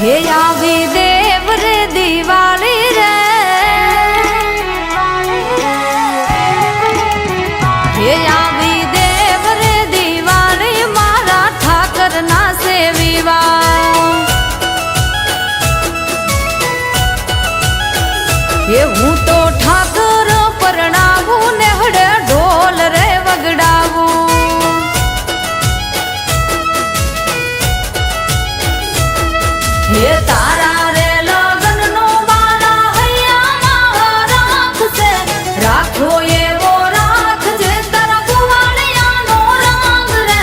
हे आवी देव रे दिवाली रे, हे आवी देव रे दिवाली मारा ठाकर ना सेवीवा। ये हूँ तो ठाकर परणावू नेहड़े ढोल रे वगड़ावू। ये तारा रे लगन नो बाला हैया राख से राखो ये वो राख जे तारा गुवालिया नो रंग रे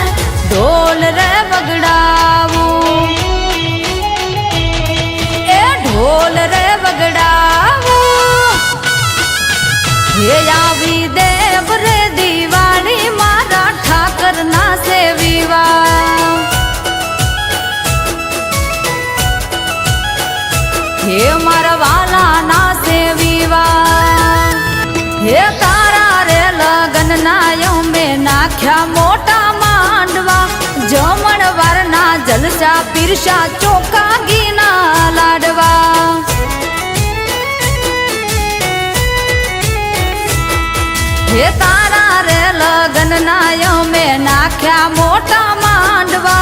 ढोल रे वगड़ावू। ए ढोल रे वगड़ावू। ये आवी देव रे दिवाली मारा ठाकर ना सेवीवा। हे मरवाला ना सेवीवा। हे तारा रे लगन नायो में नाख्या मोटा मांडवा। जमण वरना जलसा पीरसा चोका गीना लाडवा। हे तारा रे लगन नायो में नाख्या मोटा मांडवा।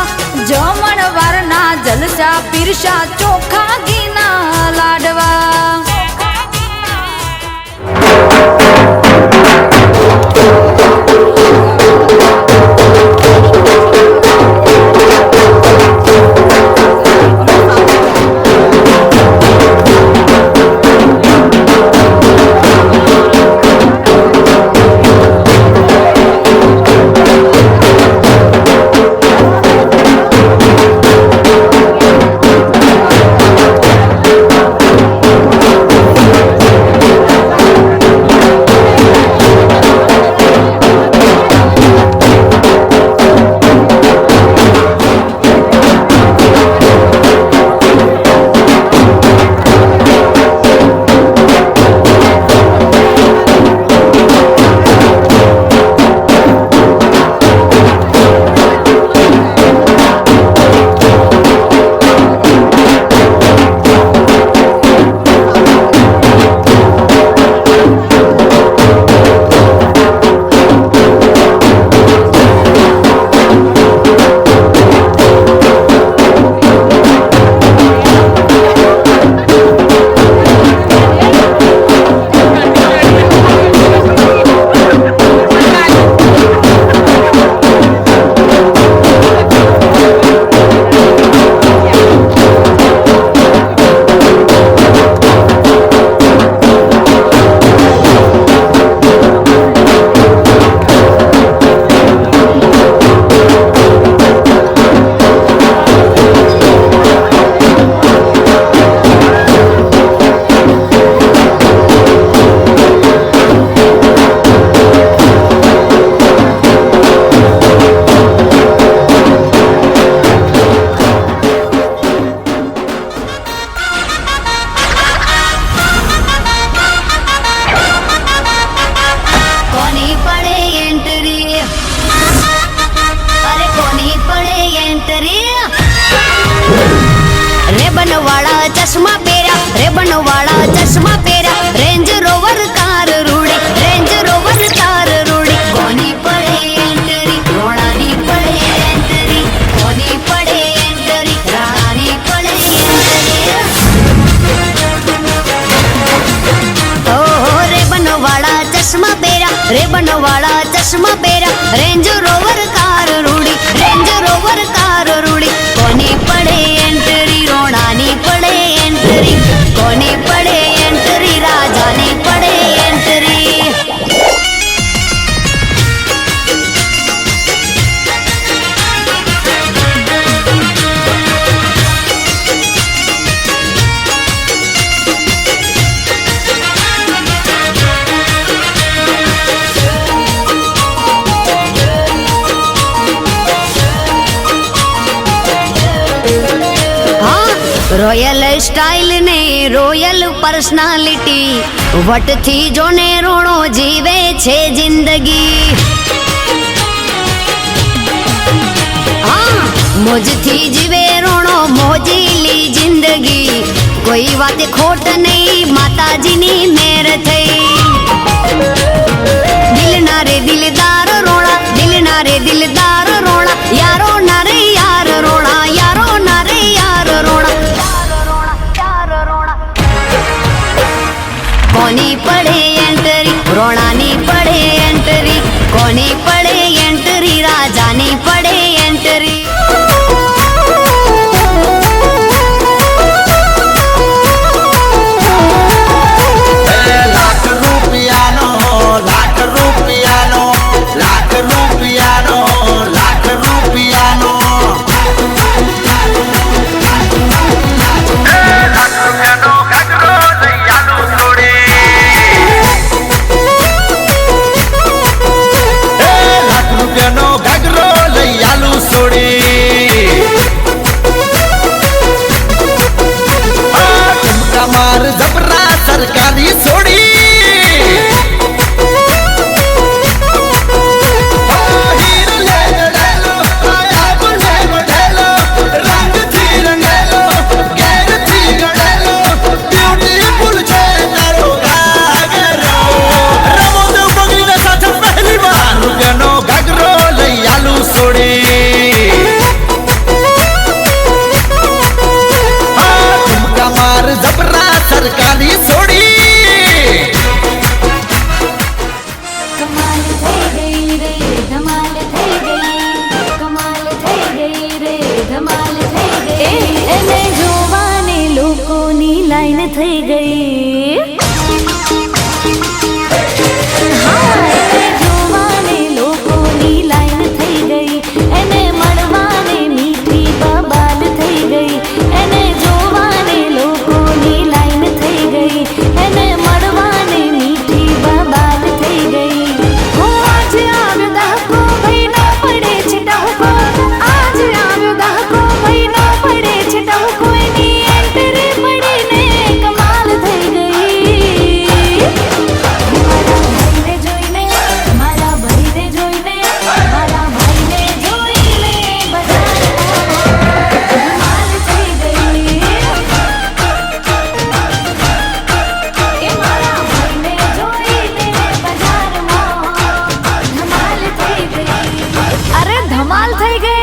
जमण वरना जलसा पीरसा चोखा गीना लाडवा। चश्मा पेरा रेबन वाला चश्मा पेरा। रेंज रोवर कार रूड़ी रेंज रोवर कार रूड़ी। कोनी पड़े एंटरी रोणानी पड़े एंटरी। कोनी पड़े एंटरी रानी पड़े एंटरी। ओ रेबन वाला चश्मा पेरा रेबन वाला चश्मा पेरा। रेंज रोवर कार रूड़ी रेंज रोवर कार रूड़ी। कोनी पड़े एंटरी रोणानी पड़े एंटरी। कोनी पड़े एंटरी राजानी पड़े एंटरी। रॉयल स्टाइल ने रॉयल पर्सनालिटी वट थी जोने रोणो जीवे छे जिंदगी। हाँ मुझ थी जीवे रोणो मोजीली जिंदगी। જિંદગી કોઈ વાતે ખોટ નહીં માતાજીની મેર થઈ દિલના રે દિલદાર રોણા દિલના રે દિલદાર રોણા યારો ના રે યાર રોણા યારો ના રે યાર રોણા કોની પડે એન્ટરી રોણાની પડે એન્ટરી કોની પડે એન્ટરી રાજાની પડે એન્ટરી સરકારી છોડી સરકારી છોડી કમાલ થઈ ગઈ રે ધમાલ થઈ ગઈ કમાલ થઈ ગઈ રે ધમાલ થઈ ગઈ એને જોવાને લોકોની લાઈન થઈ ગઈ હા એને જોવાને લોકોની લાઈન થઈ ગઈ એને મળવાને મીઠી બબાલ થઈ ગઈ એને જોવાને લોકોની લાઈન થઈ ગઈ એને મળવાને મીઠી બબાલ થઈ ગઈ હો આજે આવ્યો દહકો ભાઈ નો પડે છે ટહકો આજે આવ્યો દહકો ભાઈ નો પડે છે ટહકો એની એન્ટ્રી પડીને કમાલ થઈ ગઈ મારા ભાઈને જોઈને મારા ભાઈને જોઈને બજારમાં કમાલ થઈ ગઈ એ મારા ભાઈને જોઈને બજારમાં ધમાલ થઈ ગઈ અરે ધમાલ થઈ ગઈ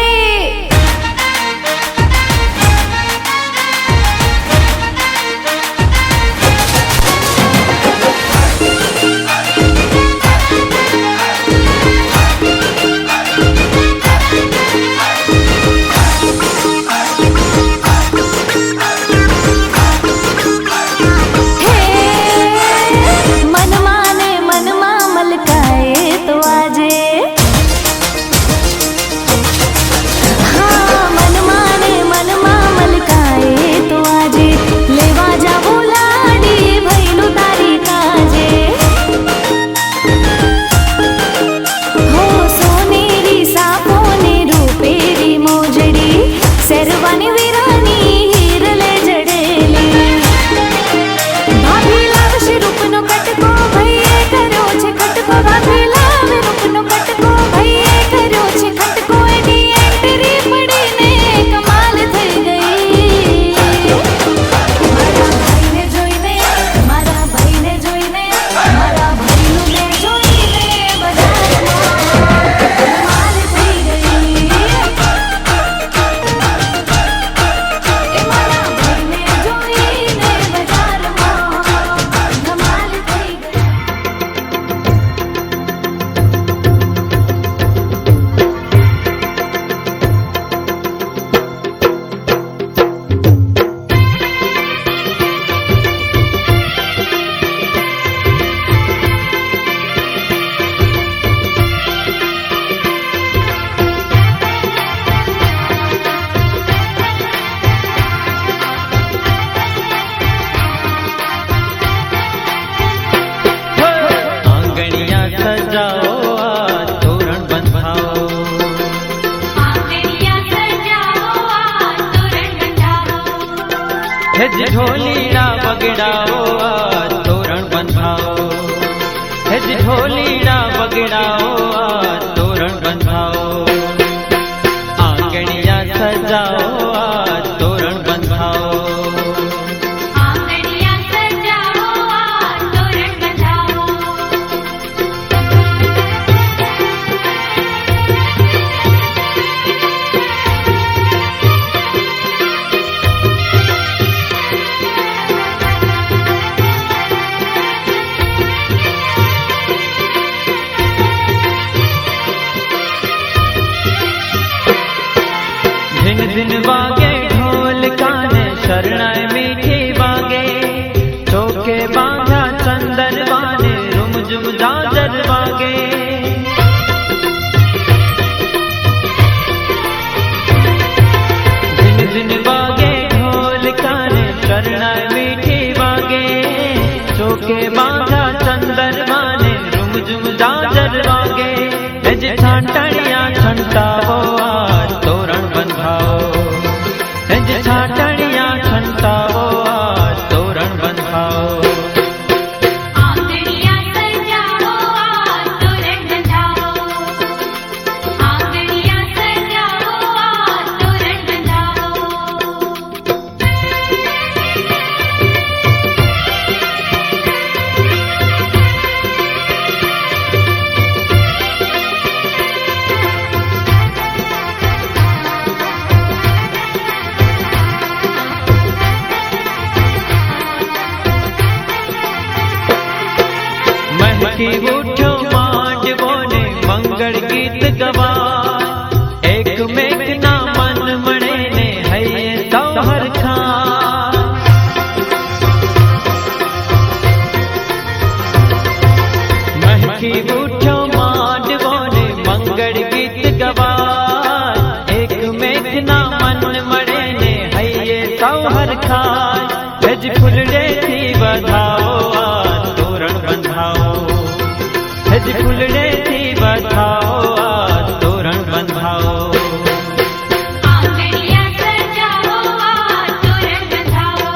મનમાં મલકાએ તો આજે હા મનમાં મલકાએ તો આજે લેવા જાવો લાડી ભઈલું તારી કાજે હો સોનેરી સાપોને રૂપેરી મોજડી શેરવાની વીરાની હીરલે જડેલી ભાભી લાવશે રૂપનો કટકો ભાઈએ કર્યો છે ખટકો ભાભી લાવે રૂપનો કટકો ભાઈએ કર્યો છે ખટકો એની એન્ટ્રી પડીને કમાલ થઈ ગઈ મારા ભાઈને જોઈને મારા ભાઈનું ને જોઈને બજારમાં કમાલ થઈ ગઈ એ મારા ભાઈને જોઈને બજારમાં ધમાલ થઈ ગઈ आंगनिया सजाओ आज तोरण बंधाओ हे ढोलीड़ा बगड़ाओ आज तोरण बंधाओ हे ढोलीड़ा बगड़ाओ आज तोरण बंधाओ आंगनिया सजाओ आज तोरण बंधाओ दिन दिन वागे ढोल काने शरणाई मीठी वागे चौके बांधा चंदन वाने रुम झुम झांझर वागे दिन दिन वागे ढोल काने शरणाई मीठी वागे चौके बांधा चंदन वाने रुम झुम झांझर वागे जे छाटणिया छंटावो आज तोरण बंधाओ जे छाटणिया छंटावो आज तोरण बंधाओ आंगणिया सजाओ आज तोरण बंधाओ आंगणिया सजाओ आज तोरण बंधाओ महकी उठो मांडवो ने मंगल गीत गवा एक मेघ ना मन मणे ने हये सौहर खा महकी उठो मांडवो ने मंगल गीत गवा एक मेघ ना मन मणे ने हये सौहर खा हज फुलड़े थी बधाओ आज तोरण बंधाओ हज फुलड़े थी बधाओ आज तोरण बंधाओ आंगणिया सजाओ आज तोरण बंधाओ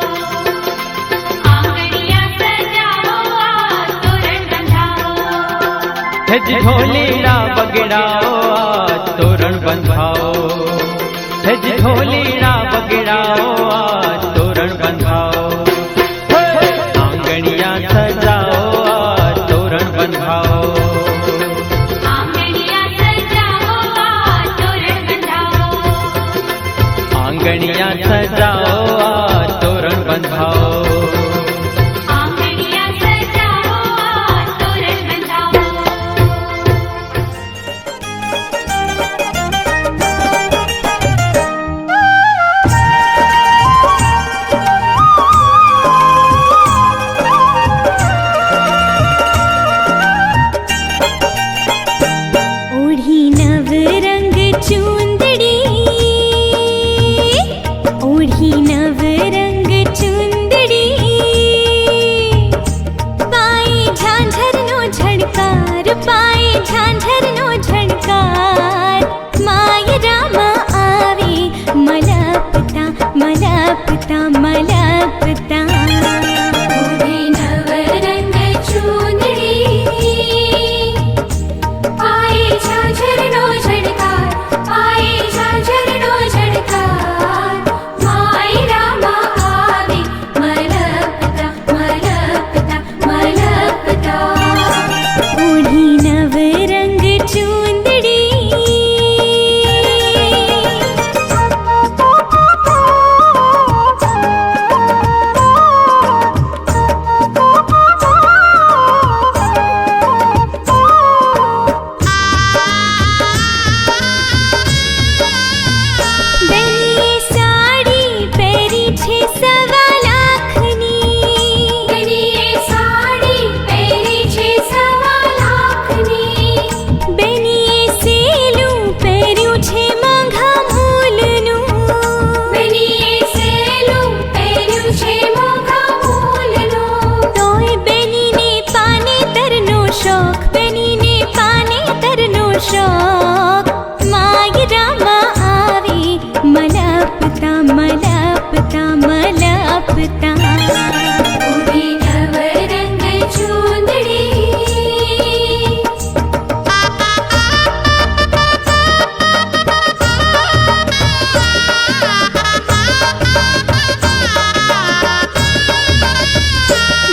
आंगणिया सजाओ आज तोरण बंधाओ हज ढोलीड़ा बगड़ाओ आज तोरण बंधाओ हज ढोलीड़ा बगड़ाओ आज तोरण बंधाओ आंगणिया सजाओ आज तोरण बंधाओ आंगणिया सजाओ आज तोरण बंधाओ आंगणिया सजाओ आज तोरण बंधाओ आंगणिया सजाओ आज तोरण बंधाओ ओढ़ी नव रंग चुंदड़ी ओढ़ी नव रंग चुंदड़ी पाए झांझर नो झड़कार पाए झांझर नो झड़कार माय रामा आवे मलपता मलपता मलपता ओढ़ी नव रंग चुंदड़ी पाए झांझर नो झड़कार पाए झांझर नो झड़कार माय रामा आवे मलपता मलपता मलपता ओढ़ी नव रंग चुंदड़ी बेनिये साड़ी પહેરી છે સવા લાખની બેનિયે સાડી પહેરી છે સવા લાખની બેનિયે સેલું પહેર્યું છે મોંઘા મૂલનું બેનિયે સેલું પહેર્યું છે મોંઘા મૂલનું તોય બેનીને પાનેતરનો શોખ બેનીને પાનેતરનો શોખ માય રામા આવે મલપતા મલપતા મલપતા ઓઢી નવ રંગ ચુંદડી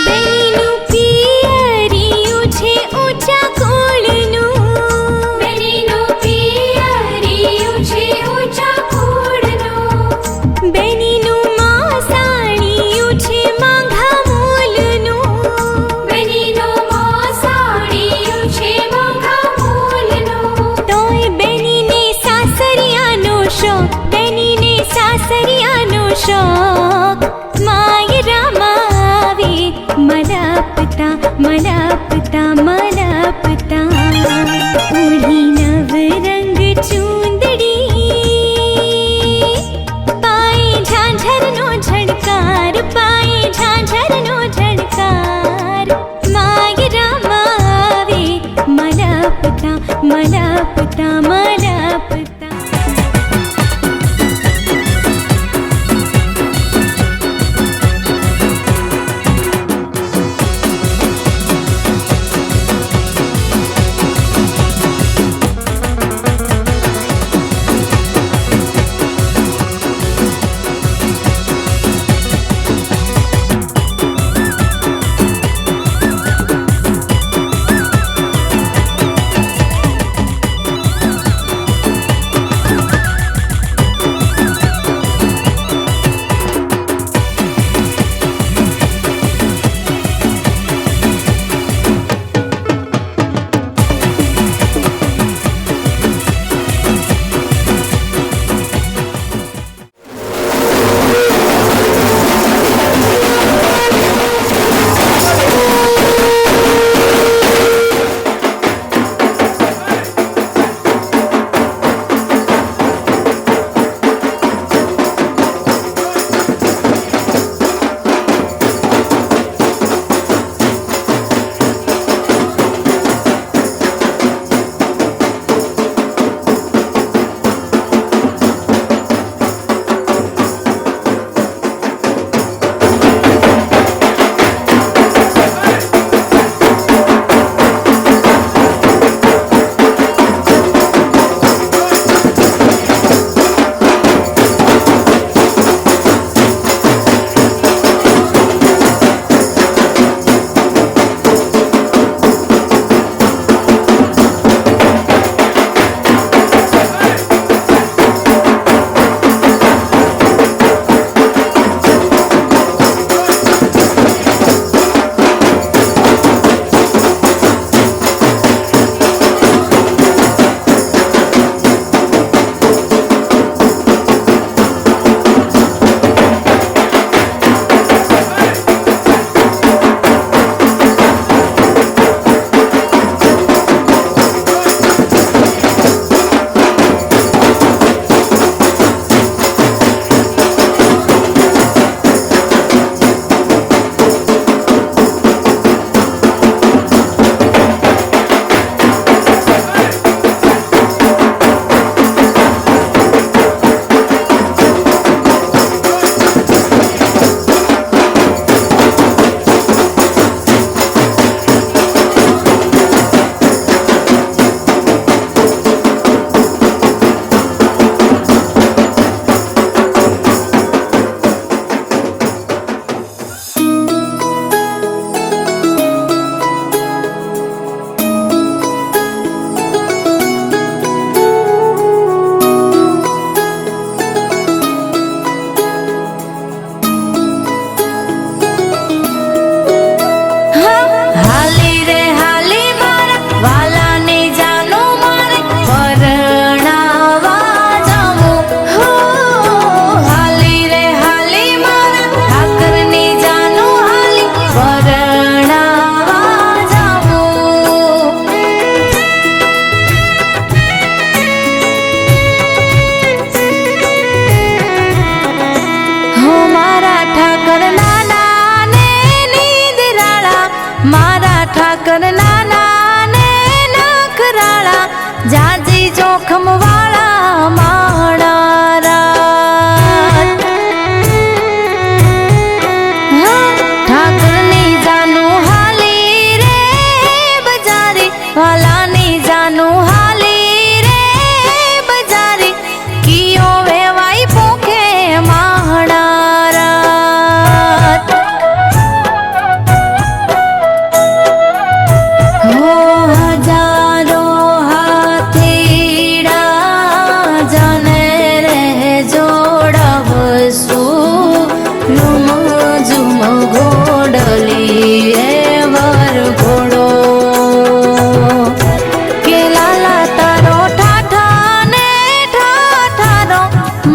બેનીનું પિયરિયું છે ઊંચા કુળનું બેનીનું પિયરિયું છે ઊંચા કુળનું બેનીનું માસાણિયું शौक माय रामावी मलापता मलापता मलापता ओढ़ी नव रंग चूंदड़ी पाए झांझरनो झड़कार पाए झांझरनो झड़कार माय रामावे मलापता मलापता मलापता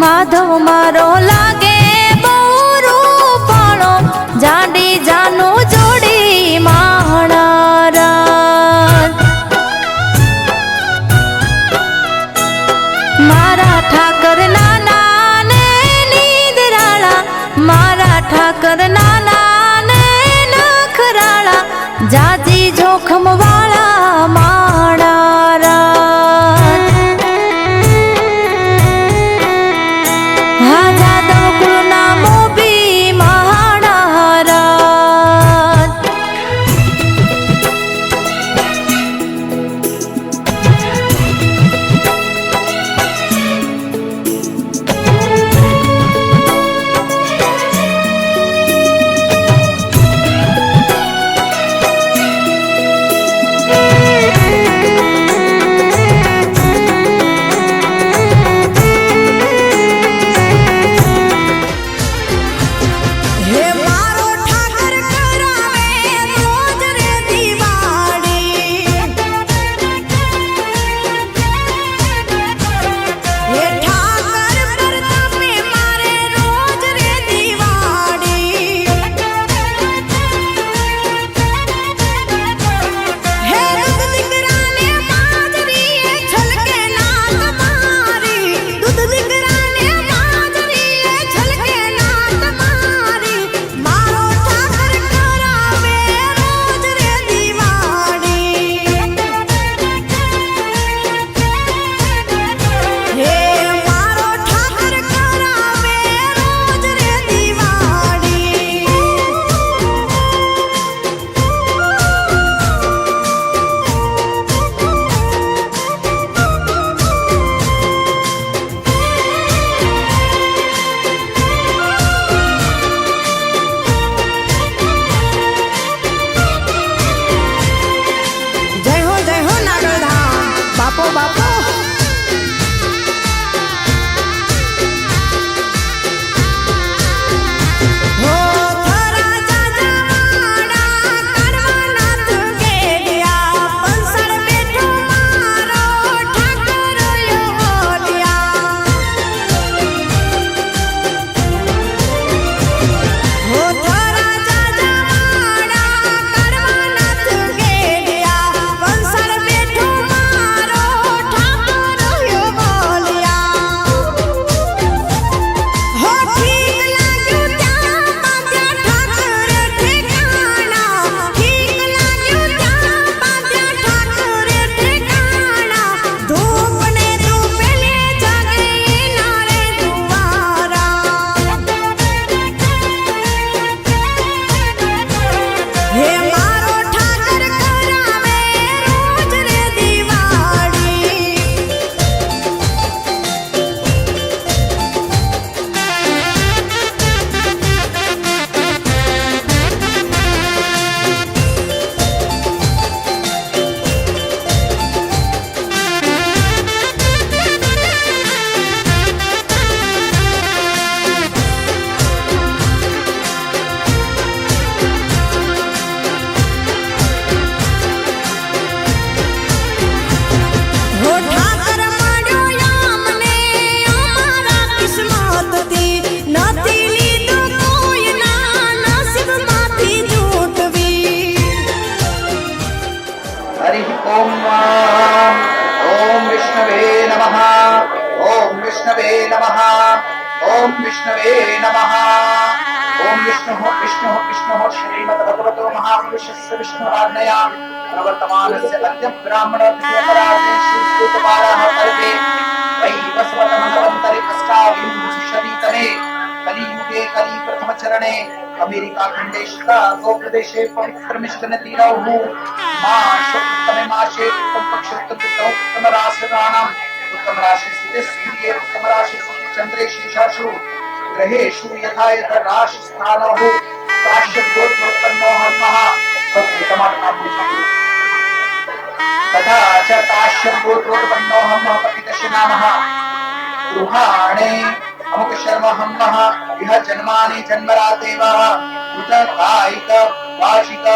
માધવ મારો લાગે ઠાકર નાના ને નખરાળા જાજી જોખમ વાળા માળા હા જાદવ કુળના મોભી મહારાજ ओम विष्णवे नमः। ओम विष्णु श्रीमद्भगवतो महापुरुषस्य विष्णुराज्ञया प्रवर्तमानस्य अद्य ब्राह्मणोपराधे श्रीसूतपाराः पर्वे वैवस्वतमन्वन्तरे अष्टाविंशतितमे कलियुगे कलि प्रथमचरणे अमेरिकाखण्डे गोप्रदेशे पवित्रमिष्टनतीरौ मासोत्तमे मासे उत्तमपक्षोत्तमराशिकाणाम् उत्तम राशि स्थिते सूर्ये उत्तम राशि स्थिते चंद्रे शीर्षासु ग्रहेषु यथा यथा राशि स्थानः काश्यपोत्पन्नो हन्मः तथा च काश्यपोत्पन्नो हन्मः पतितस्य नामः गृहाणे अमुक शर्म हन्मः इह जन्मानि जन्मरातेव उत कायिक वाचिक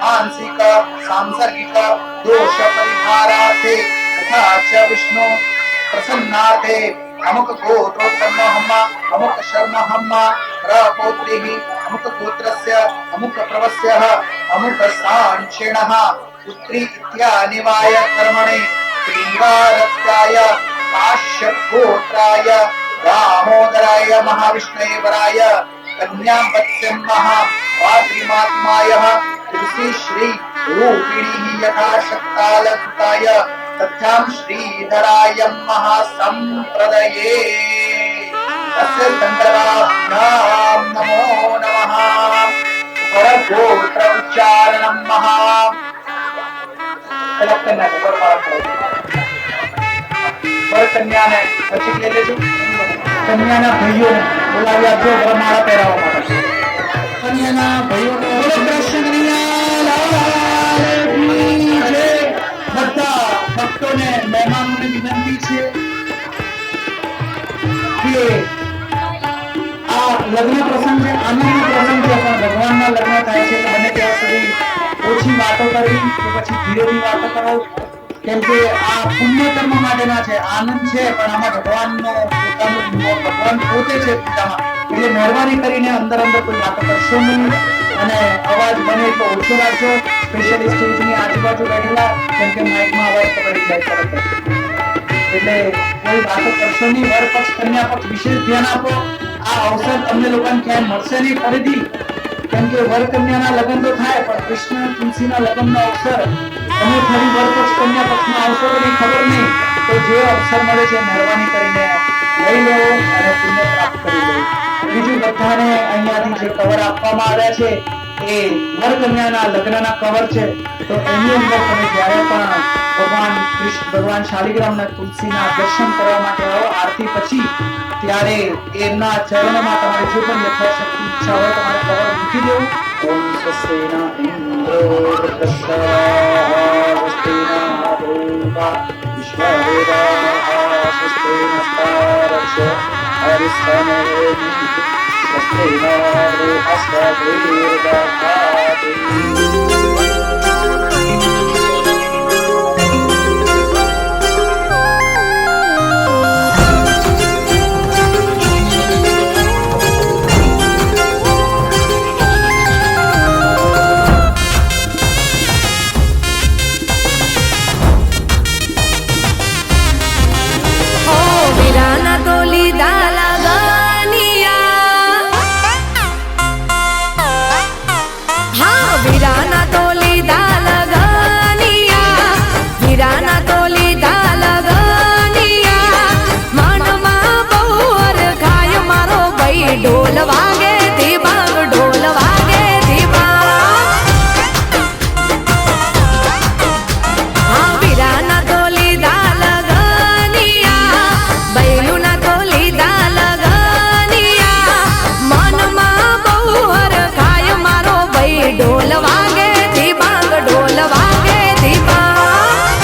मानसिक सांसर्गिक दोष परिहारार्थे तथा च विष्णु प्रसन्नार्थे अमुक गोत्रोत्पन्नो हम्म अमुक शर्म हम्म प्रपौत्रिः अमुक गोत्रस्य अमुक प्रवस्यः अमुक सांक्षिणः पुत्री इत्यानिवाय कर्मणे श्रीवारत्याय काश्यप गोत्राय दामोदराय महाविष्णुवराय कन्यां वत्स्यम्मः वाग्रीमात्मायः तुलसी श्री रूपिणी यथा शक्तालकृताय तथ्यां श्रीधराय महासंप्रदये तस्य चन्द्राभ्यां नमो नमः परगोत्र उच्चारणं महा अलग करना है वर कन्या ने પછી લઈ લેજો કન્યાના ભાઈઓને બોલાવી આપજો વરમાળા પહેરાવવા માટે કન્યાના ભાઈઓને બધા ભક્તોને મહેમાનોને વિનંતી છે કે આ લગ્ન પ્રસંગ છે આનંદનો પ્રસંગ છે પણ ભગવાનના લગ્ન થાય છે તો બને ત્યાં સુધી ઓછી વાતો કરવી કે પછી ધીરેથી વાતો કરો કેમ કે આ પુણ્ય કર્મ માટેના છે આનંદ છે પણ આમાં ભગવાનનો પોતાનો ભગવાન પોતે છે પૂજામાં એટલે મહેરબાની કરીને અંદર કોઈ વાતો કરશો નહીં અને અવાજ બને એટલો ઓછો રાખજો સ્પેશિયલી સ્ટેજની આજુબાજુ બેઠેલા કેમ કે માઇકમાં અવાજ પકડી જાય તરત એટલે કોઈ વાતો કરશો નહીં વર પક્ષ કન્યા પક્ષ વિશેષ ધ્યાન આપો આ અવસર તમને લોકોને ક્યાંય મળશે નહીં ફરીથી કેમ કે વર કન્યાના લગ્ન તો થાય પણ કૃષ્ણ તુલસીના લગ્નનો અવસર તમે ફરી વર પક્ષ કન્યા પક્ષમાં આવશો કે નહીં ખબર નહીં તો જે અવસર મળે છે મહેરબાની કરીને લઈ લો અને પુણ્ય પ્રાપ્ત કરી લો બીજું બધાને અહીંયાથી જે કવર આપવામાં આવ્યા છે એ વર કન્યાના લગ્નના કવર છે તો એની અંદર તમે જ્યારે પણ ભગવાન શાલિગ્રામના તુલસીના દર્શન કરવા માટે આવો આરતી પછી ત્યારે એમના ચરણોમાં તમારે જે પણ યથાશક્તિ ઈચ્છા હોય તમારે કવર મૂકી દેવું ઓમ સ્વસ્તિના ઇન્દ્રો વૃદ્ધસ્વસ્તિના દેવા વિશ્વવેદાः સ્વસ્તિનસ્તારક્ષ્ય હરિસ્તનવે સ્વસ્તિના બૃહસ્પતિર્દધાતિ ઢોલ વાગે ધીબાંગ ઢોલ વાગે ધીબાંગ હા વીરાના તો લીધા લગનિયા બૈલુના તો લીધા લગનિયા મનમાં બહુ હરખાય મારો ભાઈ ઢોલ વાગે ધીબાંગ ઢોલ વાગે ધીબાંગ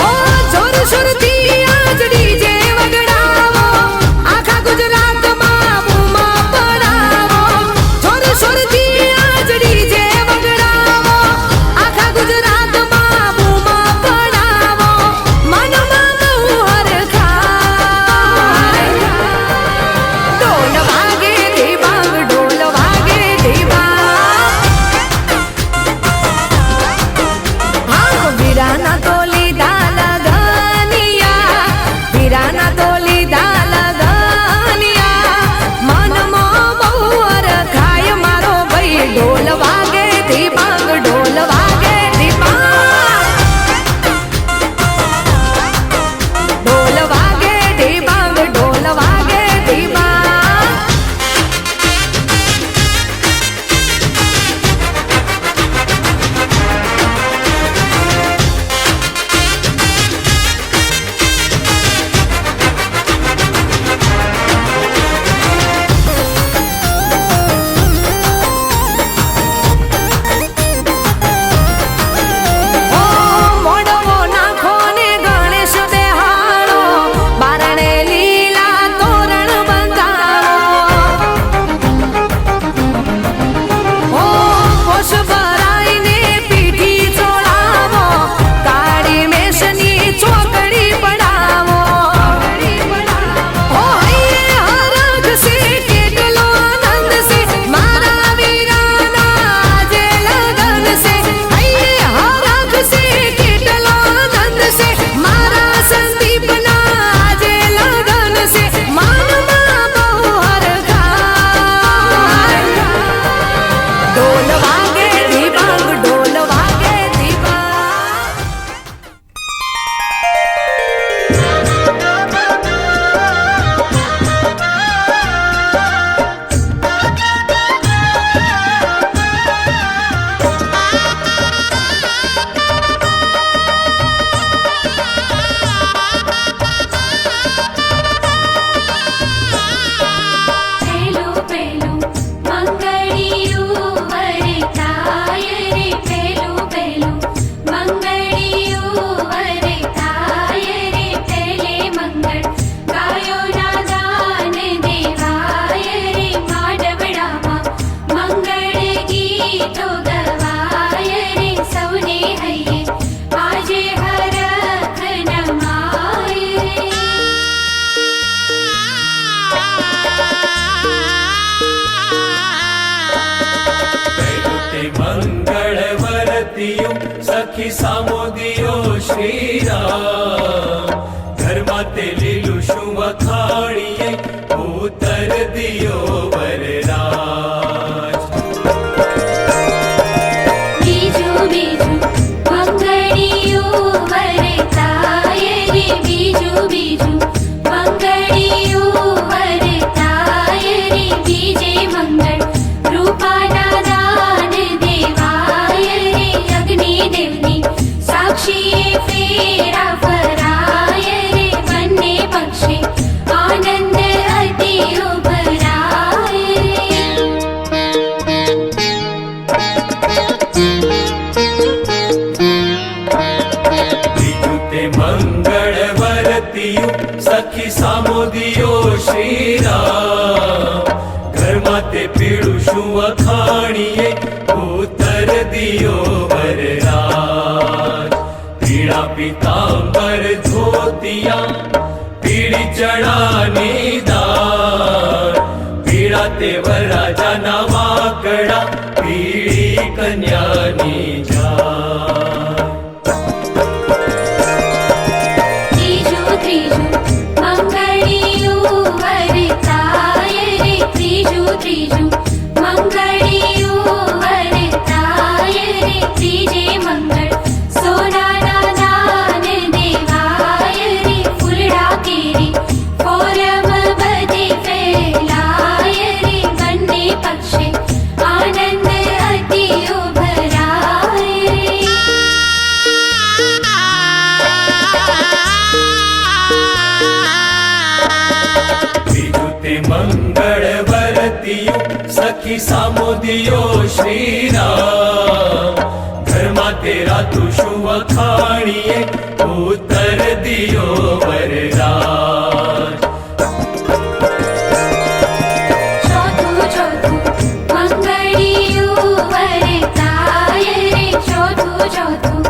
ઓ જોર જોરથી આજ ડીજે સખી સામો દિયો શ્રી રામ ઘરમાં તે લીલું શું વખાણીએ ઉતર દિયો વરરાજ બીજું બીજું મંગળિયું વરતાય રે બીજું બીજું મંગળિયું વરતાય રે બીજે મંગળ રૂપાના દાન દેવાય રે અગ્નિદેવની સાક્ષીએ ફેરા ફરાય રે બંને પક્ષે આનંદ અતિ ઉભરાય બીજું તે મંગળ વરતિયું સખી સામો દિયો શ્રી રામ ઘરમાં તે પીળું શું વખાણીએ ઉત્તર દિયો વરરાજ પીળા પીતાંબર ધોતિયા પીળી ચણાની દાળ પીળા તે વરરાજાના વાકડા પીળી કન્યાની જાળ ત્રીજું ત્રીજું મંગળિયું વરતાય રે ત્રીજું ત્રીજું મંગળિયું વરતાય રે ત્રીજે મંગળ સોનાના દાન દેવાય રે ફૂલડા કેરી ફોરમ બધે ફેલાય રે બંને પક્ષે આનંદ અતિ ઉભરાય બીજું તે મંગળ વરતિયું સખી સામો દિયો શ્રી રામ ઘરમાં તે રાતું શું વખાણીએ ઉત્તર દિયો વરરાજ ચોથું ચોથું મંગળિયું વરતાય રે ચોથું ચોથું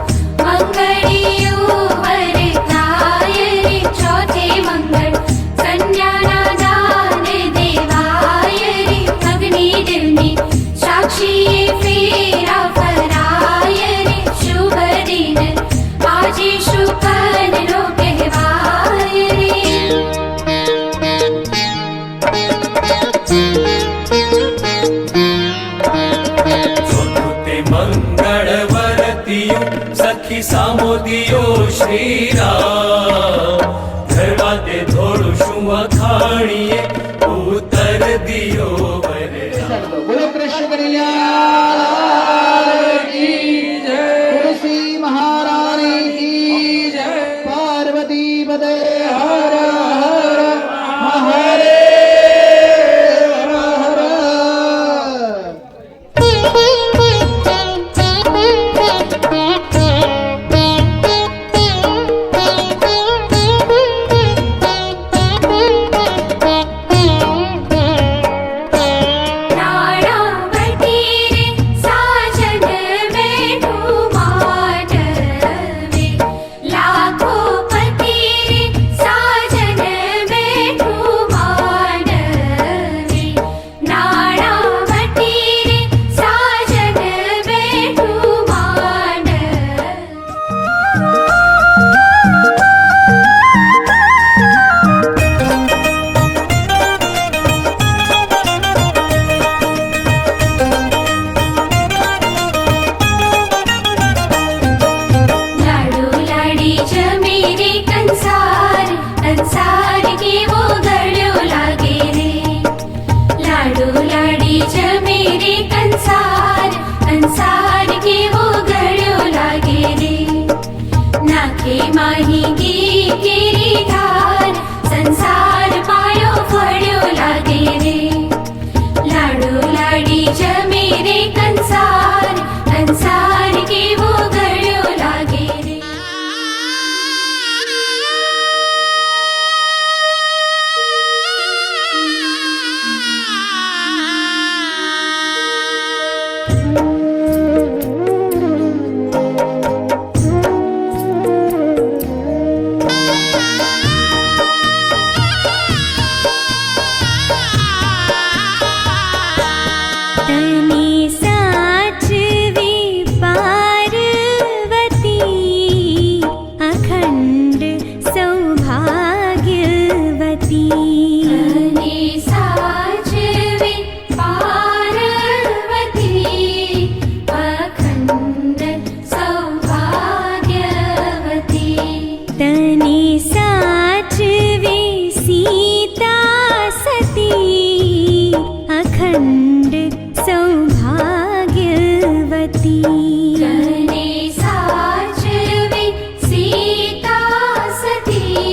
મંગળિયું વરતાય રે ચોથે મંગળ કન્યાના દાન દેવાય રે અગ્નિદેવની સાક્ષીએ ફેરા ફરાય રે શુભ દિન આજે શુકનનો કહેવાય રે ચોથું તે મંગળ વરતિયું સખી સામો દિયો શ્રી રામ ઘરમાં તે થોડું શું વખાણીએ ઉત્તર દિયો વરરાજ બોલો કૃષ્ણ કનૈયા કી જય તુલસી મહારાણી કી જય પાર્વતી પદે હર હર મહાદેવ હર હર નાણા વટી રે તને સાચવે પાર્વતી અખંડ સૌભાગ્યવતી તને સાચવે સીતા સતી અખંડ સૌભાગ્યવતી તને સાચવે સીતા સતી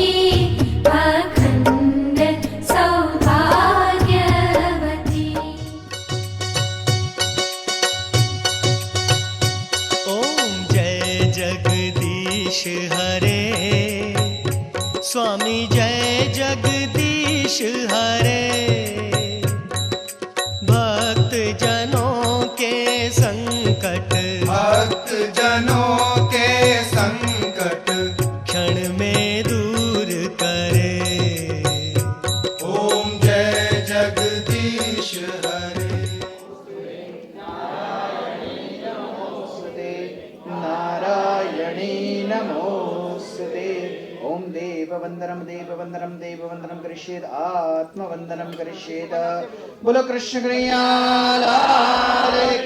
અખંડ સૌભાગ્યવતી ओम जय जगदीश हरे स्वामी जय जगदीश हरे भक्त जनों के संकट क्षण में दूर करे ओम जय जगदीश हरे नारायणी नमोस्तुते ओम देववंदनम देववंदनम देववंदनम करिष्येद आत्मवंदनम करिष्येद बोलो कृष्ण कन्हैया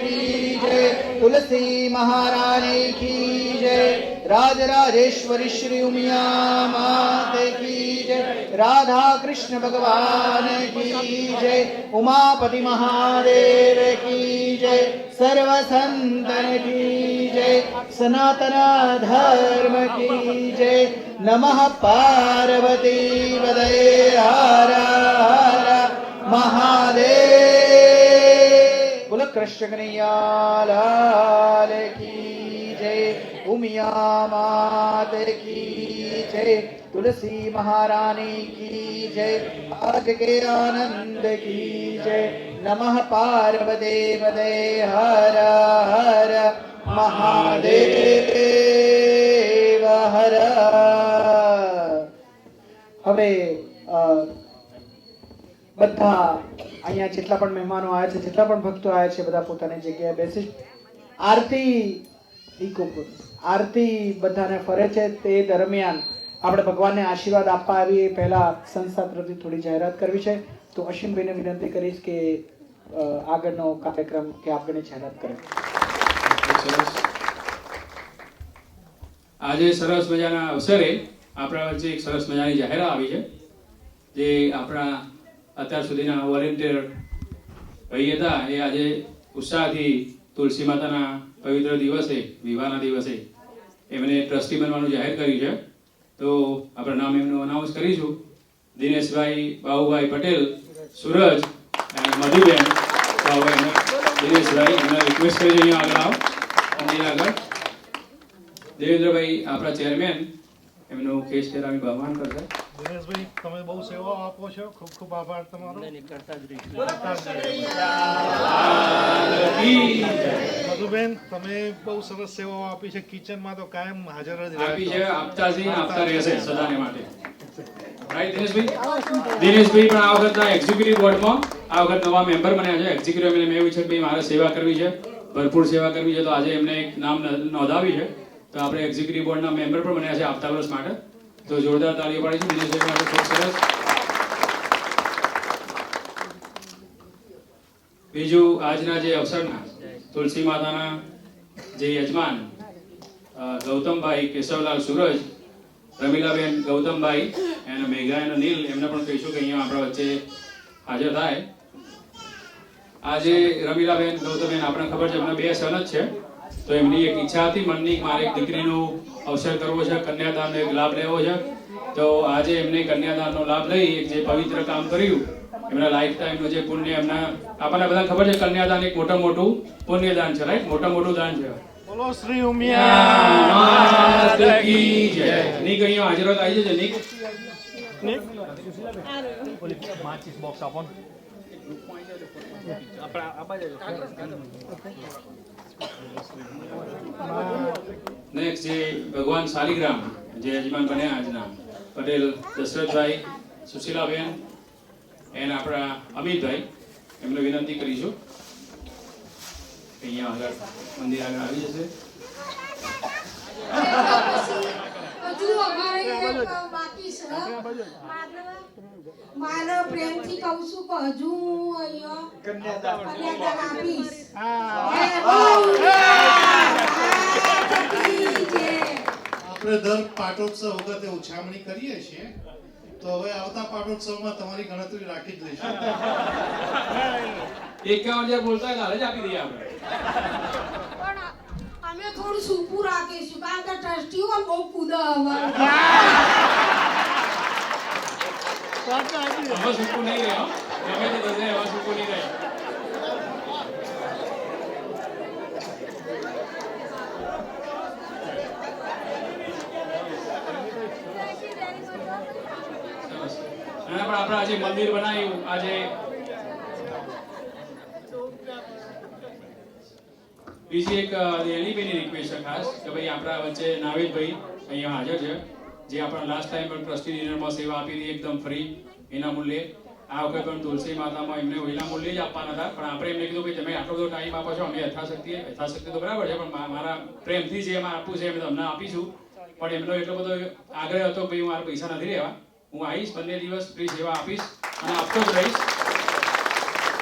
की जय तुलसी महारानी की जय राजराजेश्वरी श्री उमिया माते की जय राधा कृष्ण भगवान की जय उमापति महादेव की जय सर्व संतन की जय सनातन धर्म की जय नमः पार्वती वदे हर हर महादेव बोलो कृष्ण कन्हैया लाल की जय उमिया माते की जय तुलसी महारानी की जय आज के आनंद की जय नमः पार्वती वदे हर हर महादेव हर હવે બધા અહીંયા જેટલા પણ મહેમાનો આવ્યા છે જેટલા પણ ભક્તો આવ્યા છે બધા પોતાની જગ્યાએ બેસી આરતી આરતી બધાને ફરે છે તે દરમિયાન આપણે ભગવાનને આશીર્વાદ આપવા આવી એ પહેલા સંસ્થા તરફથી થોડી જાહેરાત કરવી છે તો અશ્વિનભાઈને વિનંતી કરીશ કે આગળનો કાર્યક્રમ કે આગળની જાહેરાત કરે. આજે સરસ મજાના અવસરે આપણા વચ્ચે એક સરસ મજાની જાહેરાત આવી છે જે આપણા અત્યાર સુધીના વોલેન્ટિયર ભાઈ હતા એ આજે ઉત્સાહથી તુલસી માતાના પવિત્ર દિવસે વિવાહના દિવસે એમને ટ્રસ્ટી બનવાનું જાહેર કર્યું છે. તો આપણે નામ એમનું અનાઉન્સ કરીશું. દિનેશભાઈ બાબુભાઈ પટેલ સુરજ અને મધુબેન બાબુભાઈ દિનેશભાઈ એમને રિક્વેસ્ટ કરી અહીંયા આગળ આવો મંદિર આગળ. દેવેન્દ્રભાઈ આપણા ચેરમેન એમનું કેસ કરાવી બહુમાન કરશે. દિનેશભાઈ તમે બહુ સેવા આપો છો ખૂબ ખૂબ આભાર તમારો મધુબેન તમે બહુ સરસ સેવાઓ આપી છે કિચનમાં તો કાયમ હાજર જ આપી છે આપતા જઈને આપતા રહેશે સદાને માટે. રાઈટ દિનેશભાઈ? દિનેશભાઈ પણ આ વખતના એક્ઝિક્યુટિવ બોર્ડમાં આ વખત નવા મેમ્બર બન્યા છે. એક્ઝિક્યુટિવ એમને મેં વિચાર ભાઈ મારે સેવા કરવી છે, ભરપૂર સેવા કરવી છે, તો આજે એમને એક નામ નોંધાવી છે. તો આપણે એક્ઝિક્યુટિવ બોર્ડના મેમ્બર પણ બન્યા છે આવતા વર્ષ માટે. તો જોરદાર તાળીઓ પાડીશું દિનેશભાઈ માટે. ખૂબ સરસ. બીજું આજના જે અવસરના તુલસી માતાના જે યજમાન ગૌતમભાઈ કેશવલાલ સુરજ, રમીલાબેન ગૌતમભાઈ અને મેઘા અને નીલ એમને પણ કહીશું કે અહીંયા આપણા વચ્ચે હાજર થાય. આજે રમીલાબેન ગૌતમબેન આપણે ખબર છે એમના 2 સન જ છે. તો એમની એક ઈચ્છા હતી મનની મારે એક દીકરીનો અવસર કરવો છે, કન્યાદાનનો એક લાભ લેવો છે. તો આજે એમને કન્યાદાનનો લાભ લઈ એક જે પવિત્ર કામ કર્યું એમના લાઈફ ટાઈમનું જે પુણ્ય એમના આપણને બધા ખબર છે કન્યાદાન એક મોટું પુણ્યદાન છે, રાઈટ? મોટું દાન છે. બોલો શ્રી ઉમિયા કી જય. નીક અહીંયા હાજર આવી જશે. નીક માચિસ બોક્સ આપો ને નેક્સ્ટ જે ભગવાન શાલિગ્રામ જે યજમાન બન્યા આજના પટેલ દશરથભાઈ, સુશીલાબેન એન્ડ આપણા અમિતભાઈ એમને વિનંતી કરીશું અહીંયા આગળ મંદિર આગળ આવી જશે. હજુ અમારે એક બાકી છે મારે પ્રેમથી કહું છું કે હજુ અહીંયા કન્યાદાન આપીશ. આપણે દર પાટોત્સવ વખતે ઉછામણી કરીએ છીએ, તો હવે આવતા પાટોત્સવમાં તમારી ગણતરી રાખી જ લઈશું. 51,000 બોલતા હોય હાલ જ આપી દઈએ આપણે. પણ અમે થોડું સૂકું રાખીશું કારણ કે ટ્રસ્ટીઓ બહુ કૂદા અમારે. આમાં સૂકું નહીં રહે હો. ગમે તે થશે એમાં સૂકું નહીં રહે. સરસ. અને પણ આપણે આજે મંદિર બનાવ્યું, આજે બીજી એક એલીબેની રિક્વેસ્ટ છે ખાસ કે ભાઈ આપણા વચ્ચે નાવિદભાઈ અહીંયા હાજર છે, જે આપણા લાસ્ટ ટાઈમ પણ ટ્રસ્ટી ડિનરમાં સેવા આપી હતી એકદમ ફ્રી એના મૂલ્યે. આ વખતે પણ તુલસી માતામાં એમને વિના મૂલ્યે જ આપવાના હતા, પણ આપણે એમને કીધું કે તમે આટલો બધો ટાઈમ આપો છો, અમે યથાશક્તિ તો બરાબર છે, પણ મારા પ્રેમથી જે એમાં આપવું છે એ તમને આપીશું. પણ એમનો એટલો બધો આગ્રહ હતો કે મારા પૈસા નથી રહેવા, હું આવીશ, બંને દિવસ ફ્રી સેવા આપીશ અને આપતો જ રહીશ.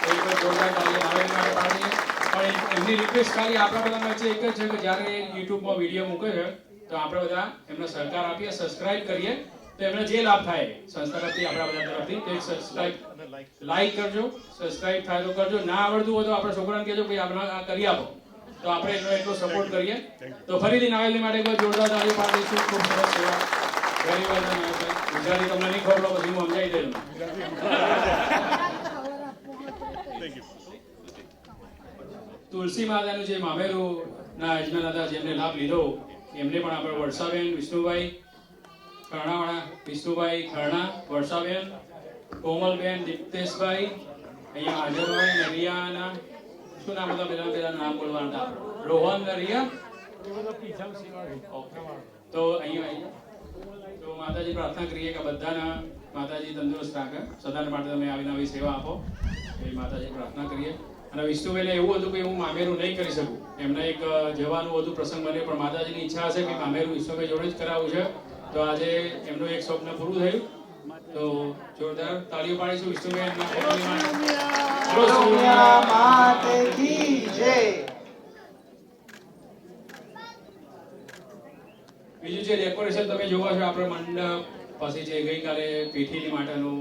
એક જોરદાર તાળી નાવેલી માટે પાડીએ. પણ એમની રિક્વેસ્ટ ખાલી આપણા બધાના વચ્ચે એક જ છે કે જ્યારે યુટ્યુબમાં વિડીયો મૂકે છે તો આપણે બધા એમને સહકાર આપીએ, સબસ્ક્રાઇબ કરીએ, તો એમને જે લાભ થાય સંસ્થા તરફથી આપણા બધા તરફથી તે સબસ્ક્રાઇબ લાઈક કરજો, સબસ્ક્રાઇબ થાય તો કરજો. ના આવડતું હોય તો આપણે છોકરાને કહેજો ભાઈ આપણે આ કરી આપો, તો આપણે એનો એટલો સપોર્ટ કરીએ. તો ફરીથી નાવેલી માટે કોઈ જોરદાર તાળીઓ પાડી દઈશું. ખૂબ સરસ સેવા. Very well done. ગુજરાતી તમને નહીં ખબર પછી હું સમજાવી દઉં. તુલસી માતાનું જે મામેરું ના યજમાન હતા જેમને લાભ લીધો એમને પણ આપણે વર્ષાબેન વિષ્ણુભાઈ ખરણાવાળા, વિષ્ણુભાઈ ખરણા, વર્ષાબેન, કોમલબેન, દીપ્તેશભાઈ અહીંયા હાજર હોય. નરિયાના શું નામ હતા પેલા નામ બોલવાના હતા, રોહન નરિયા. તો અહીંયા તો માતાજી પ્રાર્થના કરીએ કે બધાના માતાજી તંદુરસ્ત રાખે, સદાને માટે તમે આવી નવી સેવા આપો એ માતાજી પ્રાર્થના કરીએ. અને વિષ્ણુભાઈને એવું હતું કે હું મામેરું નહીં કરી શકું, એમને એક જવાનું હતું પ્રસંગ બન્યો, પણ માતાજીની ઈચ્છા હશે કે મામેરું વિષ્ણુભાઈ જોડે જ કરાવવું છે. તો આજે એમનું એક સ્વપ્ન પૂરું થયું. તો જોરદાર તાળીઓ પાડીશું વિષ્ણુભાઈ એમના બીજું જે ડેકોરેશન તમે જોવો છો આપણે મંડપ પછી જે ગઈકાલે પીઠીની માટેનું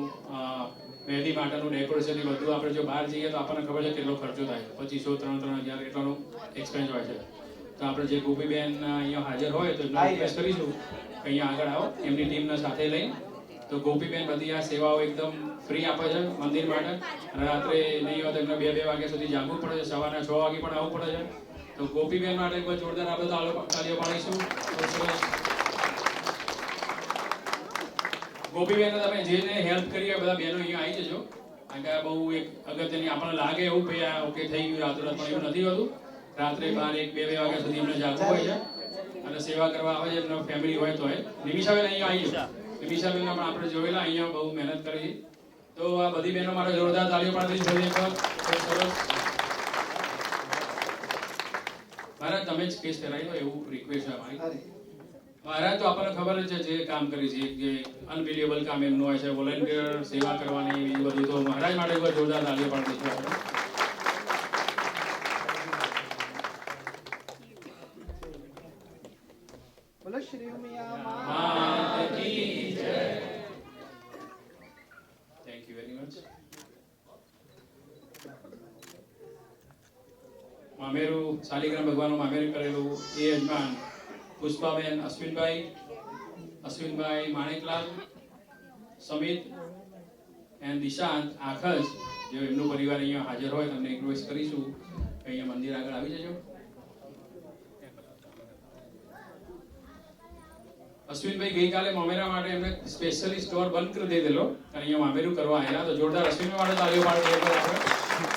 મહેંદી માટેનું ડેકોરેશન એ બધું આપણે જો બહાર જઈએ તો આપણને ખબર છે કેટલો ખર્ચો થાય, 2,500-3,000 એટલાનો એક્સપેન્સ હોય છે. તો આપણે જે ગોપીબેન અહીંયા હાજર હોય તો એમને રિક્વેસ્ટ કરીશું કે અહીંયા આગળ આવો એમની ટીમને સાથે લઈ. તો ગોપીબેન બધી આ સેવાઓ એકદમ ફ્રી આપે છે મંદિર માટે. અને રાત્રે નહીં હોય તો એમને 2 વાગ્યા સુધી જાગવું પડે છે, સવારના 6 વાગે પણ આવવું પડે છે. તો ગોપીબેન માટે કોઈ જોરદાર આપણે તાળીઓ પાડીશું. ગોપીબેનને તમે જેને હેલ્પ કરી હોય બધા બહેનો અહીંયા આવી જજો, કારણ કે આ બહુ એક અગત્યની આપણને લાગે એવું ભાઈ આ ઓકે થઈ ગયું રાતોરાત, પણ એવું નથી હોતું. રાત્રે 12-1-2 વાગ્યા સુધી એમને જાગવું હોય છે અને સેવા કરવા આવે છે. એમનો ફેમિલી હોય તો નિમિષાબેન અહીંયા આવી છે, નિમિષાબેનને પણ આપણે જોયેલા અહીંયા બહુ મહેનત કરી. તો આ બધી બહેનો માટે જોરદાર તાળીઓ પાડી દઈશ. સરસ. મહારાજ તમે જ કેસ કરાવી દો એવું રિક્વેસ્ટ છે અમારી. મહારાજ તો આપણને ખબર જ છે જે કામ કરી છે, જે અનબિલિવેબલ કામ એમનું હોય છે, વોલેન્ટિયર સેવા કરવાની એ બધું. તો મહારાજ માટે કોઈ જોરદાર તાળીઓ પાડી દઈશું આપણે. બોલો શ્રી ઉમિયા કી જય. Thank you very much. મામેરું શાલિગ્રામ ભગવાનનું મામેરું કરેલું એ યજમાન પુષ્પાબેન, અશ્વિનભાઈ માણેકલાલ, સમિત એન્ડ દિશાંત આખજ, જો એમનું પરિવાર અહીંયા હાજર હોય તમને રિક્વેસ્ટ કરીશું કે અહીંયા મંદિર આગળ આવી જજો. અશ્વિનભાઈ ગઈકાલે મામેરા માટે એમને સ્પેશિયલી સ્ટોર બંધ કરી દીધેલો અને અહીંયા મામેરું કરવા આવ્યા. તો જોરદાર અશ્વિનભાઈ માટે તાળીઓ પાડી દઈએ આપણે.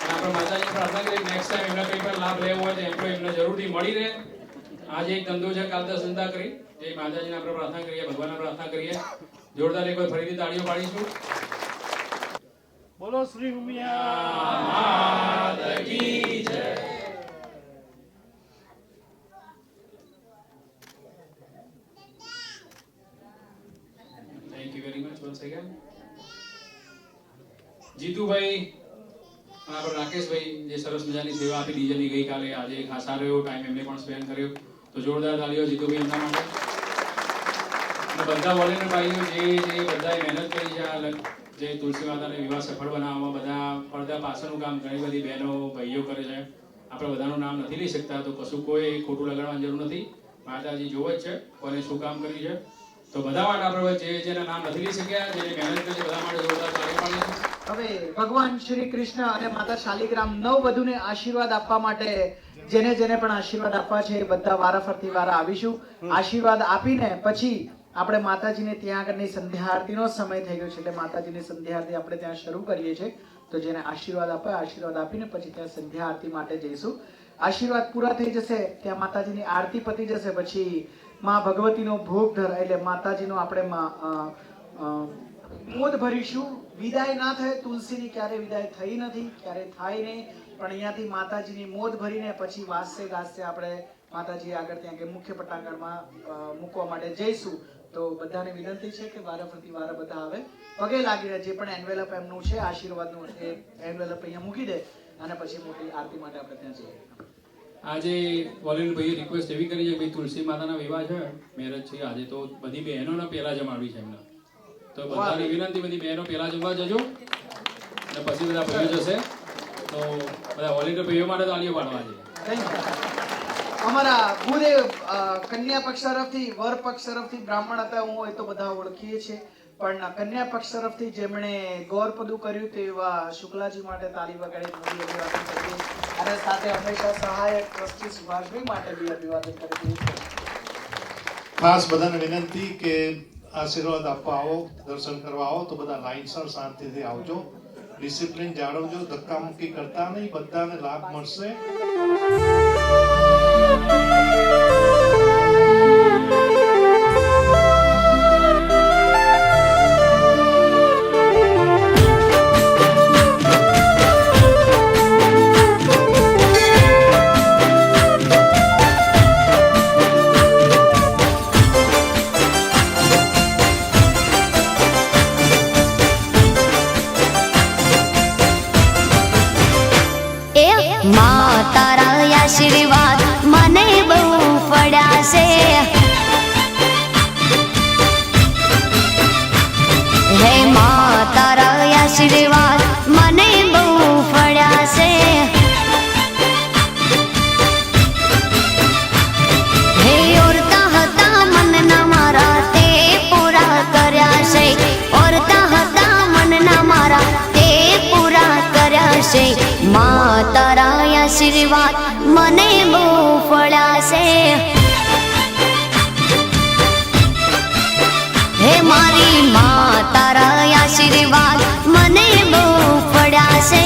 અને આપણે માતાજી પ્રાર્થના કરીએ નેક્સ્ટ ટાઈમ એમને કંઈ પણ લાભ લેવો હોય તો એમને જરૂરથી મળી રહે. આજે એક ધંધો છે કાલ 10 ધંધા કરી. એ માતાજીને આપણે પ્રાર્થના કરીએ, ભગવાનને પ્રાર્થના કરીએ. જોરદાર એક વાર ફરીથી તાળીઓ પાડીશું. બોલો શ્રી ઉમિયા કી જય. જીતુભાઈ અને આપણે રાકેશભાઈ જે સરસ મજાની સેવા આપી ડીજેની ગઈકાલે, આજે ખાસ સારો એવો ટાઈમ એમને પણ સ્પેન્ડ કર્યો, તો જોરદાર તાળીઓ જીતુભાઈ એમના માટે. અને બધા વોલેન્ટિયર ભાઈઓ જે બધાએ મહેનત કરી છે આ જે તુલસી માતાને વિવાહ સફળ બનાવવામાં, બધા પડદા પાછળનું કામ ઘણી બધી બહેનો ભાઈઓ કરે છે. આપણે બધાનું નામ નથી લઈ શકતા, તો કશું કોઈ ખોટું લગાડવાની જરૂર નથી. માતાજી જોવે જ છે કોને શું કામ કર્યું છે. તો બધા માટે આપણે જેના નામ નથી લઈ શક્યા, જેને મહેનત કરી છે, બધા માટે જોરદાર તાળી પાડીએ. હવે ભગવાન શ્રી કૃષ્ણ અને માતા શાલિગ્રામ નવવધુને આશીર્વાદ આપવા માટે જેને પણ આશીર્વાદ આપવા છે એ બધા વારાફરતી વારા આવીશું. આશીર્વાદ આપીને પછી આપણે માતાજીને ત્યાં આગળની સંધ્યા આરતીનો સમય થઈ ગયો છે, એટલે માતાજીની સંધ્યા આરતી આપણે ત્યાં શરૂ કરીએ છીએ. તો જેને આશીર્વાદ આપે, આશીર્વાદ આપીને પછી ત્યાં સંધ્યા આરતી માટે જઈશું. આશીર્વાદ પૂરા થઈ જશે, ત્યાં માતાજીની આરતી પતી જશે, પછી માં ભગવતીનો ભોગ ધર એટલે માતાજીનો આપણે મોદ ભરીશું. વિદાય ના થાય, તુલસીની ક્યારે વિદાય થઈ નથી, ક્યારે થાય નહીં, પણ અહીંયાથી માતાજીની મોદ ભરીને પછી વાસસે ગાસસે આપણે માતાજી આગળ ત્યાં કે મુખ્ય પટાંગણમાં મૂકવા માટે જઈશું. તો બધાને વિનંતી છે કે વારાફરતી વારા બધા આવે, પગે લાગીને જે પણ એન્વેલપ એમનું છે આશીર્વાદનું એ એન્વેલપ અહીંયા મૂકી દે અને પછી મોટી આરતી માટે આપણે ત્યાં જઈએ. આજે વોલેન્ટિયર ભાઈએ રિક્વેસ્ટ એવી કરી છે કે તુલસી માતાના વિવાહ છે, મેરેજ છે આજે, તો બધી બહેનોને પહેલા જમાડવી છે એમને. તો બધાને વિનંતી, બધી બહેનો પહેલા જમવા જજો અને પછી બધા ભાઈઓ જશે. તો બધા વોલેન્ટિયર ભાઈઓ માટે તાળીઓ પાડવા છે. અમારા ભૂદેવ કન્યા પક્ષ તરફથી, વર પક્ષ તરફથી બ્રાહ્મણ હતા, હું એ તો બધા ઓળખીએ છીએ, પણ કન્યા પક્ષ તરફથી જેમણે ગૌરપદું કર્યું તેવા શુક્લાજી માટે તાળી વગાડી મોદી અભિવાદન કરીએ. અને સાથે હંમેશા સહાયક ટ્રસ્ટી સુભાષભાઈ માટે બી અભિવાદન કરીએ. ખાસ બધાને વિનંતી કે આશીર્વાદ આપવા આવો, દર્શન કરવા આવો તો બધા લાઈનસર શાંતિથી આવજો, ડિસિપ્લિન જાળવજો, ધક્કામુક્કી કરતા નહીં, બધાને લાભ મળશે. માં તારા આશીર્વાદ મને બહુ પડ્યા છે, હે માં તારા આશીર્વાદ મને બહુ પડ્યા છે, હે ઓરતા હતા મનના મારા તે પૂરા કર્યા છે, ઓરતા હતા મનના મારા તે પૂરા કર્યા છે. માં તારા આશીર્વાદ મને બહુ ફળ્યા છે, હે મારી માં તારા આશીર્વાદ મને બહુ ફળ્યા છે.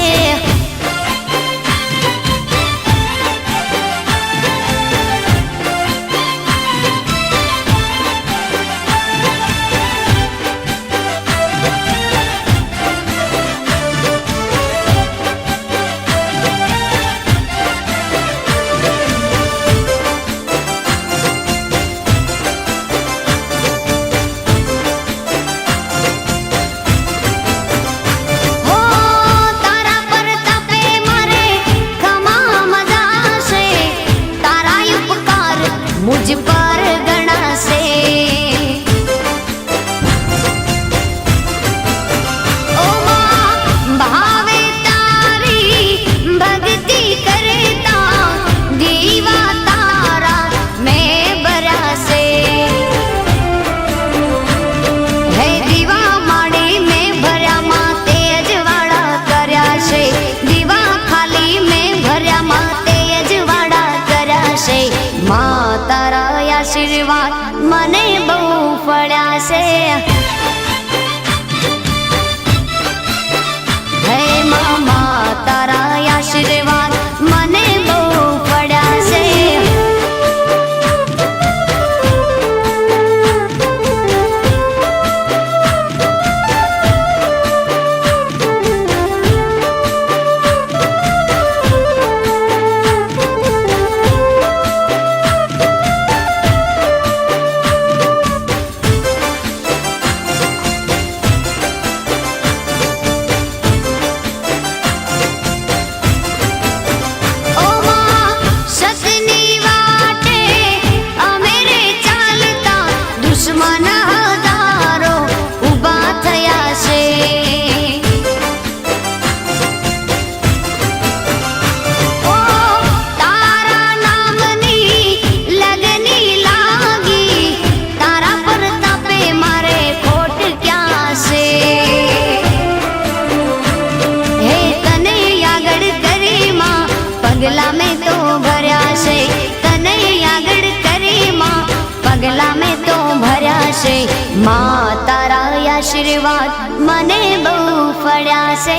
માં તારા આશીર્વાદ મને બહુ ફળ્યા છે.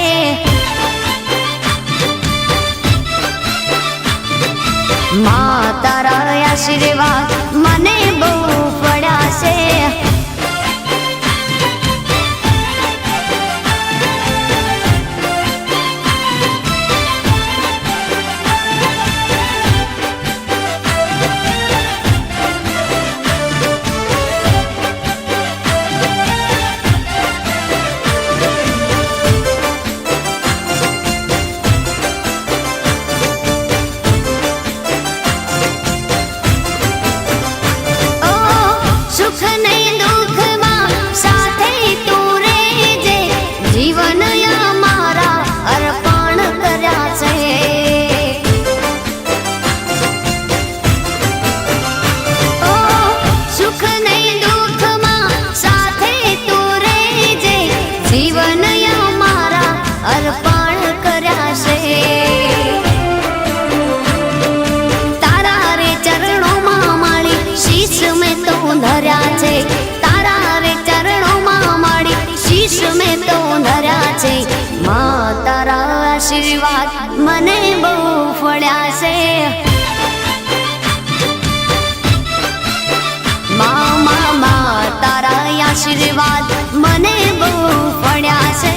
માં તારા આશીર્વાદ મને બહુ ફળ્યા છે. માં તારા આશીર્વાદ મને બહુ ફળ્યા છે. માં તારા આશીર્વાદ મને બહુ ફળ્યા છે.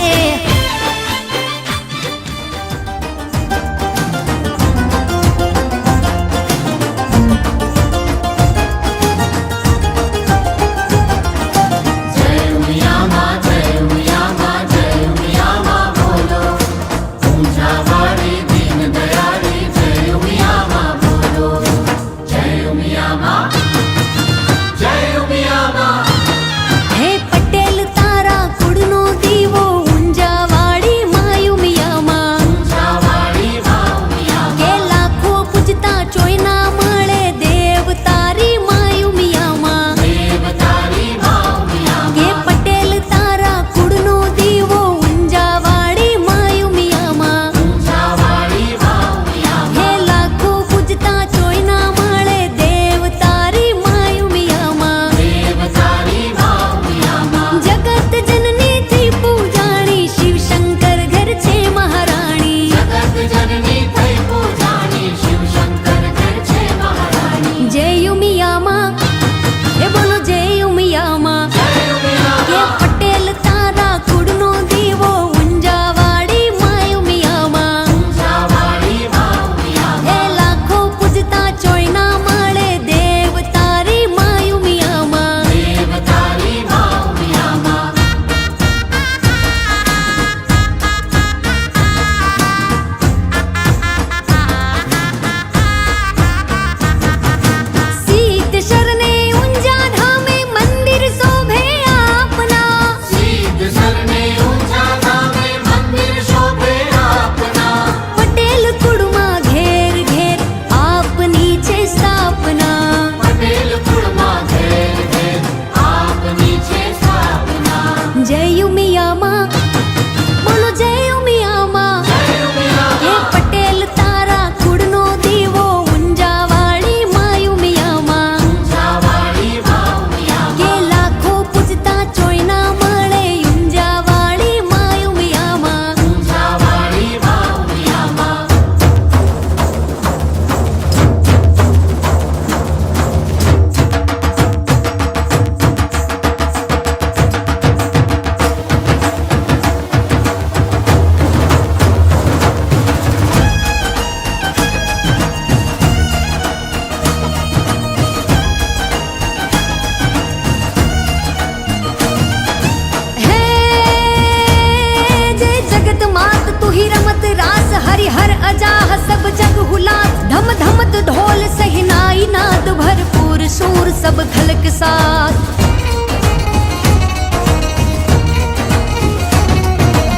सब खलक साथ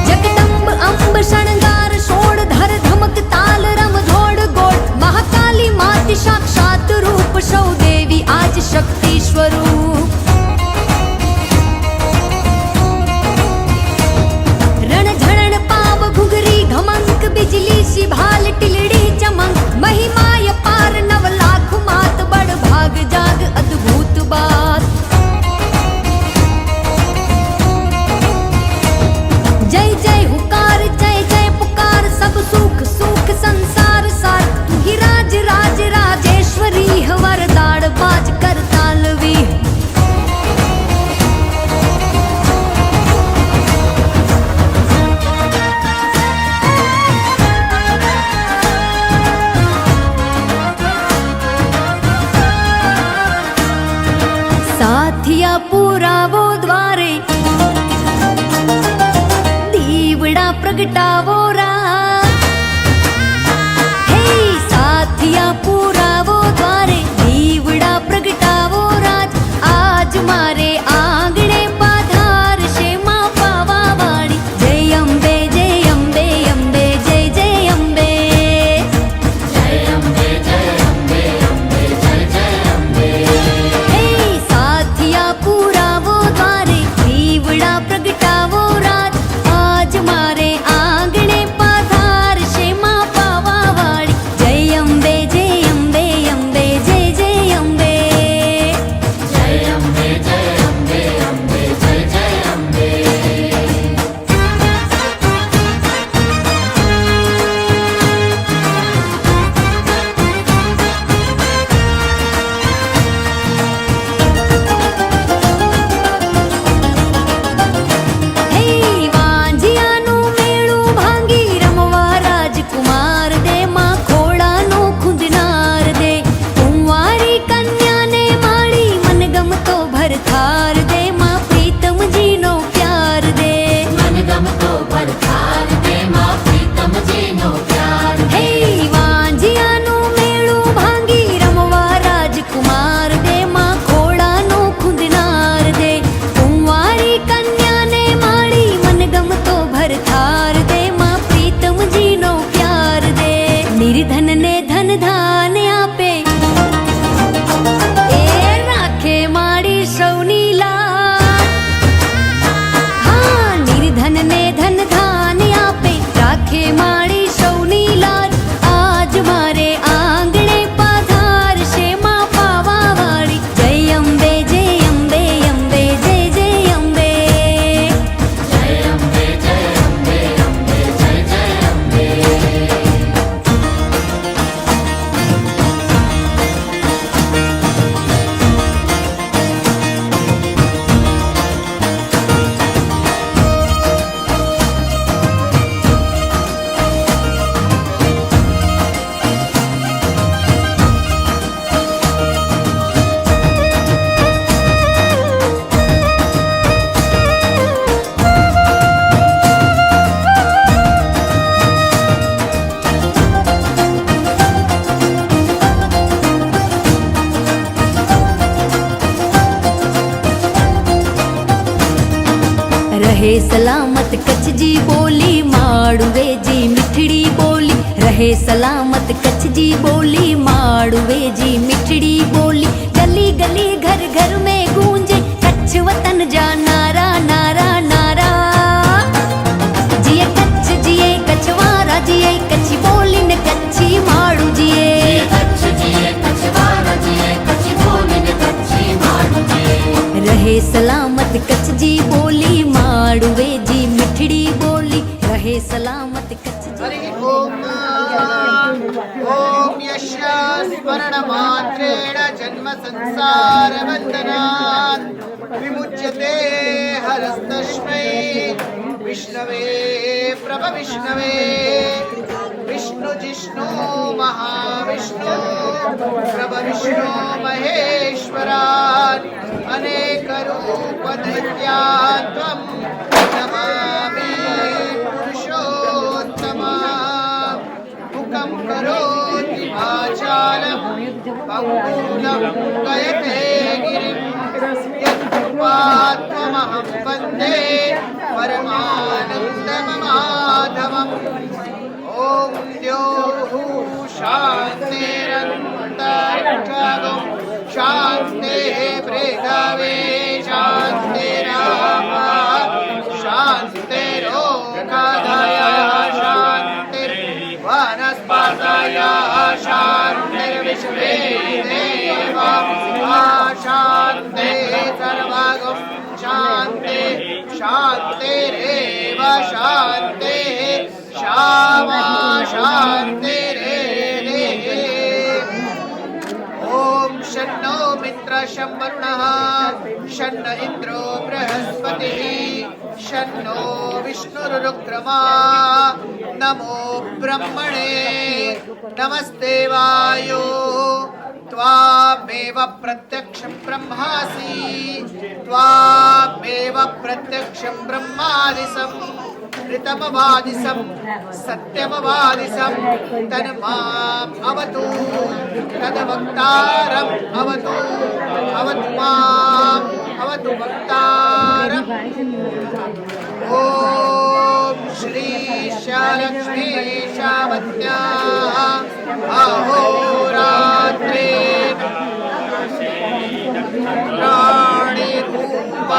जगदम्ब अंब शृंगार शोण धर धमक ताल रम झोड़ गोड़ महाकाली माति साक्षात रूप सौ देवी आज शक्ति स्वरूप रण झरण पाव घुघरी घमंक बिजली सी भाल टिलड़ी चमक महिमा पार नव लाख मात बड़ भाग जाग अद्भुत बात સાથિયા પુરાવો દ્વારે દીવડા પ્રગટાવો રાત હે સાથિયા પુરાવો દ્વારે દીવડા પ્રગટાવો રાત આજ મારે આંગણે પાધારશે માં પાવા વાળી જય અંબે અંબે અંબે જય જય અંબે હે સાથિયા પુરાવો દ્વારે દીવડા પ્રગટાવો રાત આજ મારે આંગણે પાધારશે માં પાવા વાળી જય અંબે અંબે જય જય અંબે હે વાંજિયાનું મેળું ભાંગી રમવા રાજકુમાર દે માં ખોડાનો ખુંદનાર દે કુંવારી કન્યાને માળી મનગમતો ભરથાર દે માં પ્રીતમજીનો પ્યાર દે હે વાંજિયાનું મેળું ભાંગી રમવા રાજકુમાર દે માં ખોડાનો ખુંદનાર દે કુંવારી કન્યાને માળી મનગમતો ભરથાર દે માં પ્રીતમજીનો પ્યાર દે નિર્ધનને ધન ધાન આપે એ રાખે માળી સૌની લાજ હા નિર્ધનને ધન ધાન આપે રાખે માળી સૌની લાજ આજ મારે આંગણે પાધારશે માં પાવા વાળી જય અંબે અંબે જય જય અંબે रहे सलामत कच्छ जी बोली माड़ुवे जी मिठड़ी बोली रहे सलामत कच्छ जी बोली माड़ुवे जी मिठड़ी बोली गली गली घर घर में गूंजे कच्छ वतन जा नारा नारा नारा जिए कच्छ जिए कच्छवारा जिए कच्छी बोली ने कच्छी माड़ू जिए रहे सलामत कच्छ जी बोली माड़ुवे जी मिठड़ी बोली रहे सलामत कच्छ जी ओम यस्य स्मरणमात्रेण जन्म संसार बन्धनात् विमुच्यते हरस्तस्मै विष्णवे प्रभविष्णवे विष्णु जिष्णु महाविष्णु प्रभविष्णु महेश्वरात् अनेकरूप दैत्यात्वं नमामि पुरुषोत्तमा मुखं करोति वाचालं पङ्गुलं गयते गिरिं यत्कृपात्महं वन्दे परमानन्दममाधवम् ॐ द्योः शान्तिरन्तरिक्षगो शान्तिः पृथ्वी शान्तिरापः शान्तिरोषधयः शान्तिर्वनस्पतयः शान्तिर्विश्वे देवाः शान्तिः सर्वगं शान्तिः शान्तिरेव शान्तिः श्यामा शान्तिरेः ॐ शन्नो मित्र शं वरुणः शन्न इन्द्रो बृहस्पतिः शन्नो विष्णुरुक्रमा नमो ब्रह्मणे नमस्ते वायो त्वामेव प्रत्यक्षं ब्रह्मासि त्वामेव प्रत्यक्षं ब्रह्मादिसं ऋतमवादिसं सत्यमवादिसं तन्माम् अवतु तद्वक्तारम् अवतु अवतु माम् अवतु वक्तारम् ॐ श्री शालक्ष्मी शावत्याः अहोरात्रे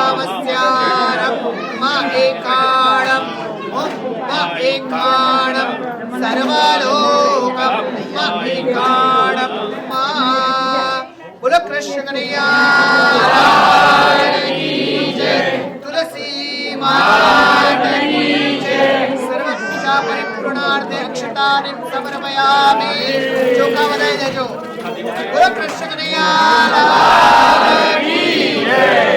प्राणिरूपमस्यारं मा एकाणं मा एकाणं सर्वलोकं मा एकाणं मा बोलो कृष्ण कन्हैया तुलसी माता की जय सर्व पूजा परिपूर्णार्थे अक्षतानि समर्पयामि चौका बजाई देजो बोलो कृष्ण कन्हैया की जय